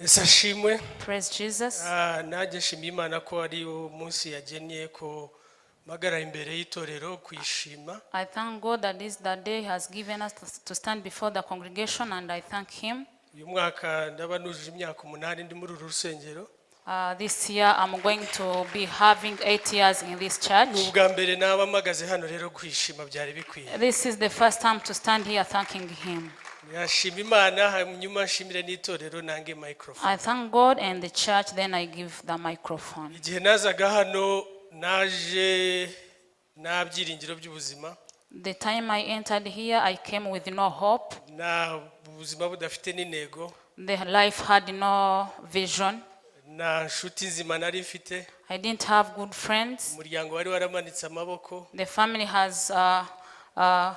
Esashimwe. Praise Jesus. Naje shimye Imana ko ari umunsi yagennye ko magara imbere y'itorero kwishima. I thank God that this that day has given us to stand before the congregation, and I thank Him. Uyu mwaka ndaba nujuje imyaka 8 ndi muri uru rusengero. This year I'm going to be having 8 years in this church. Ubwa mbere naba magaze hano rero kwishima byari bikwiye. This is the first time to stand here thanking Him. Yashima Imana hanyuma nshimire n'itorero nange microphone. I thank God and the church, then I give the microphone. Igihe nazaga hano naje nabyiringiro by'ubuzima. The time I entered here, I came with no hope. Na ubuzima budafite n'intego. The life had no vision. Na nshuti nzima nari mfite. I didn't have good friends. Umuryango wari waramanitse amaboko. The family has na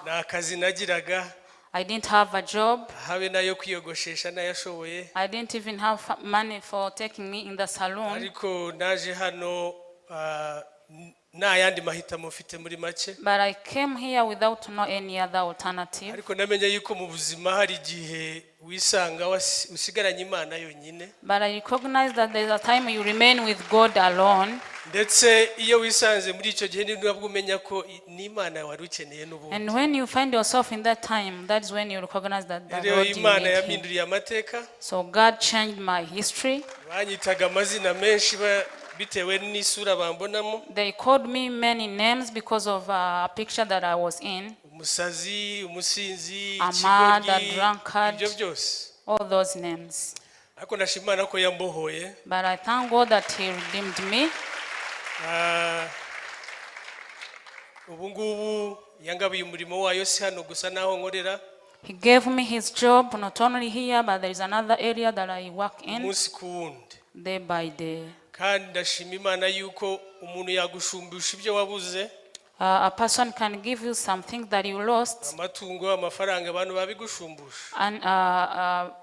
akazi nagiraga. I didn't have a job. Habe nayo kwiyogoshesha nayashoboye. I didn't even have money for taking me in the salon. Ariko naje hano na yandi mahitamo mfite muri make. But I came here without no any other alternative. Ariko namenye yuko mu buzima hari gihe wisanga usigaranye Imana yonyine. But I recognize that there's a time you remain with God alone. Ndetse iyo wisanze muri icyo gihe nibwo umenya ko ni Imana wari ukeneye n'ubundi. And when you find yourself in that time, that's when you recognize that the Lord is Imana yaminduriye amateka. So God changed my history. Banyitaga amazina menshi bitewe n'isura bambonamo. They called me many names because of a picture that I was in. Umusazi, umusinzi, ikigoryi, ibyo byose. All those names. Ariko nashimana ko yambohoye. But I thank God that He redeemed me. Ubu ngubu yangabiye umurimo wayo si hano gusa naho nkorera. He gave me His job not only here, but there is another area that I work in. Umunsi ku wundi. Day by day. Kandi ndashima Imana yuko umuntu yagushumbusha ibyo wabuze. A person can give you something that you lost. Amatungo, amafaranga abantu babigushumbusha. And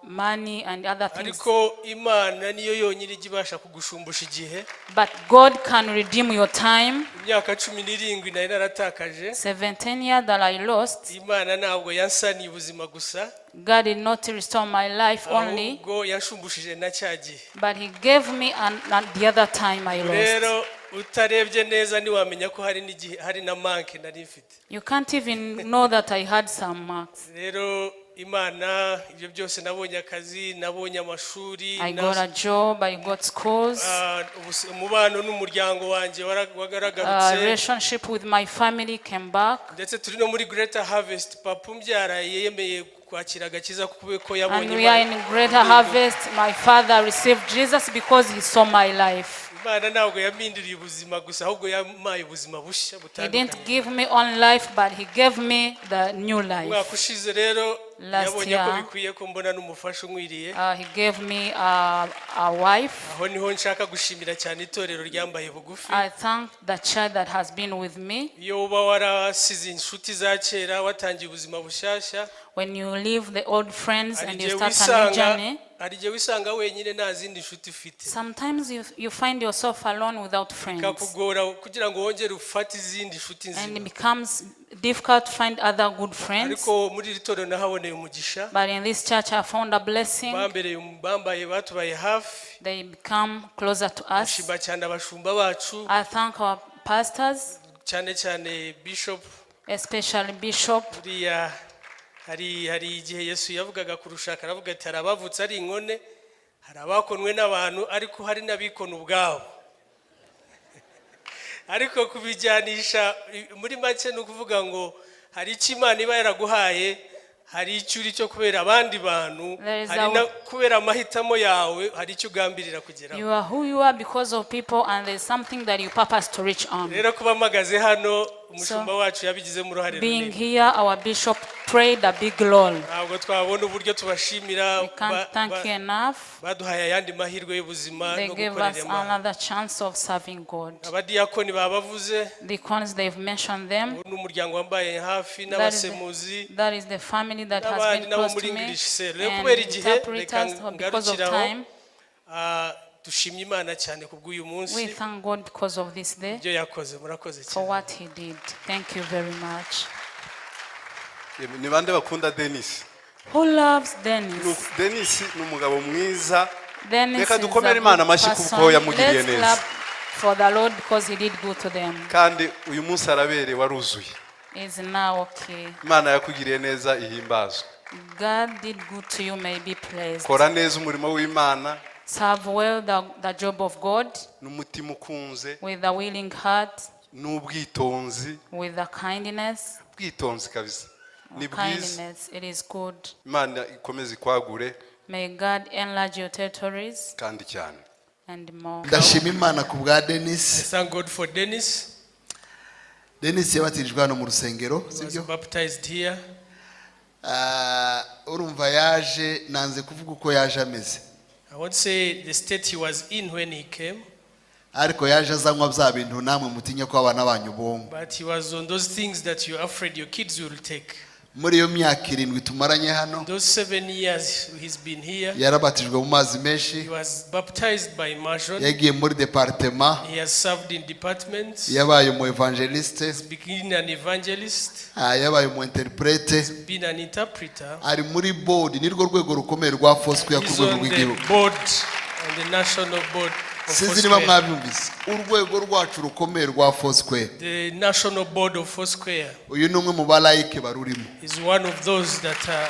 money and other things. Ariko Imana niyo yonyine igibasha kugushumbusha igihe. But God can redeem your time. Imyaka 17 nari naratakaje. 17 years that I lost. Imana ntabwo yansaniye ubuzima gusa. God did not restore my life only. Ahubwo yashumbushije na cyagihe. But He gave me the other time I lost. Rero utarebye neza ni wamenya ko hari na manke nari mfite. You can't even know that I had some marks. Rero Imana ibyo byose nabonye akazi, nabonye amashuri, I got a job, I got schools. Umubano n'umuryango wanje wagaragarutse. Relationship with my family came back. Ndetse turi no muri Greater Harvest, papa umbyara yemeye kwakira agakiza kuko yabonye. And we are in Greater Harvest. My father received Jesus because he saw my life. Imana ntabwo yaminduriye ubuzima gusa ahubwo yamaye ubuzima bushya butandukanye. He didn't give me on life, but He gave me the new life. Mwakushize rero yabonye ko bikwiye ko mbona n'umufasha umwiriye. He gave me a wife. Aho niho nshaka gushimira cyane itorero ryambaye bugufi. I thank the church that has been with me. Iyo uba warasize inshuti za kera watangiye ubuzima bushyashya. When you leave the old friends and you start a new journey. Wisanga wenyine nta zindi nshuti ufite. Sometimes you find yourself alone without friends. Kakugora kugira ngo wongere ufate izindi nshuti nzima. And it becomes difficult to find other good friends. Ariko muri itorero nahaboneye umugisha. But in this church I found a blessing. Bambaye batubaye hafi. They become closer to us. Shiba cyane abashumba bacu. I thank our pastors. Cyane Bishop. Especially Bishop. Hari igihe Yesu yavugaga kurushaka aravuga ati arabavutse ari inkone hari abakonwe n'abantu ariko hari n'abikona ubwabo. Ariko kubijyanisha muri make no kuvuga ngo hari icyo Imana iba yaraguhaye, hari icyo uri cyo kubera abandi bantu, hari na kubera amahitamo yawe, hari icyo ugambirira kugeraho. You are who you are because of people, and there's something that you purpose to reach on. Rero kuba magaze hano umushumba wacu yabigizemo uruhare runini. Being here, our bishop played a big role. Ntabwo twabona uburyo tubashimira. We can't thank you enough. Baduhaye ayandi mahirwe y'ubuzima no gukorera Imana. They gave us another chance of serving God. Abadiyakoni babavuze. The deacons, they've mentioned them. N'umuryango wambaye hafi n'abasemuzi. That is the family that has been close to me. And interpreters, because of time. Dushimye Imana cyane kubw'uyu munsi. We thank God because of this day. Ibyo yakoze murakoze cyane. For what He did. Thank you very much. Ni bande bakunda Dennis? Who loves Dennis? Dennis ni umugabo mwiza reka dukomere Imana amashyi kuko yamugiriye neza for the Lord because he did good to them. kandi uyu munsi arabereye waruzuye Is now okay. Imana yakugiriye neza ihimbazwe God did good to you, may be praised. kora neza umurimo w'Imana Serve well the job of God n'umutima ukunze with a willing heart, n'ubwitonzi with a kindness. bwitonzi kabisa ni bwiza Kindness, it is good. Imana ikomeze kwagure May God enlarge your territories kandi cyane and more. ndashima Imana ku bwa Dennis. Thank God for Dennis. Dennis yabatirijwe hano mu rusengero He was sibyo baptized here. urumva yaje nanze kuvuga uko yaje ameze I won't say the state he was in when he came, ariko yaje azanywa bya bintu namwe mutinya ko abana banyu bongo but he was on those things that you're afraid your kids will take. muri iyo myaka 7 tumaranye hano Those 7 years he's been here, yarabatijwe mu mazi menshi he was baptized by immersion. yagiye muri departement He has served in departments. yabaye mu evangeliste Being an evangelist, yabaye mu interprete being an interpreter. ari muri board nirwo rwego rukomeye rwa Foursquare ku He's rwego on rw'igihugu the board, on the national board of sinzi niba Foursquare. mwabyumvise urwego rwacu rukomeye rwa Foursquare The national board of Foursquare uyu ni umwe mu balayike barurimo is one of those that are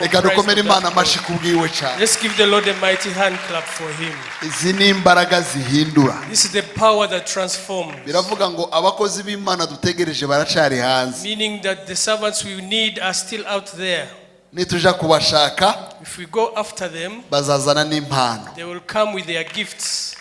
reka dukomere comprised of Imana that amashi board. kubwiwe cyane Let's give the Lord a mighty hand clap for him. izi ni imbaraga zihindura This is the power that transforms, biravuga ngo abakozi b'Imana dutegereje baracari hanze meaning that the servants we need are still out there. nituja kubashaka If we go after them, bazazana n'impano they will come with their gifts.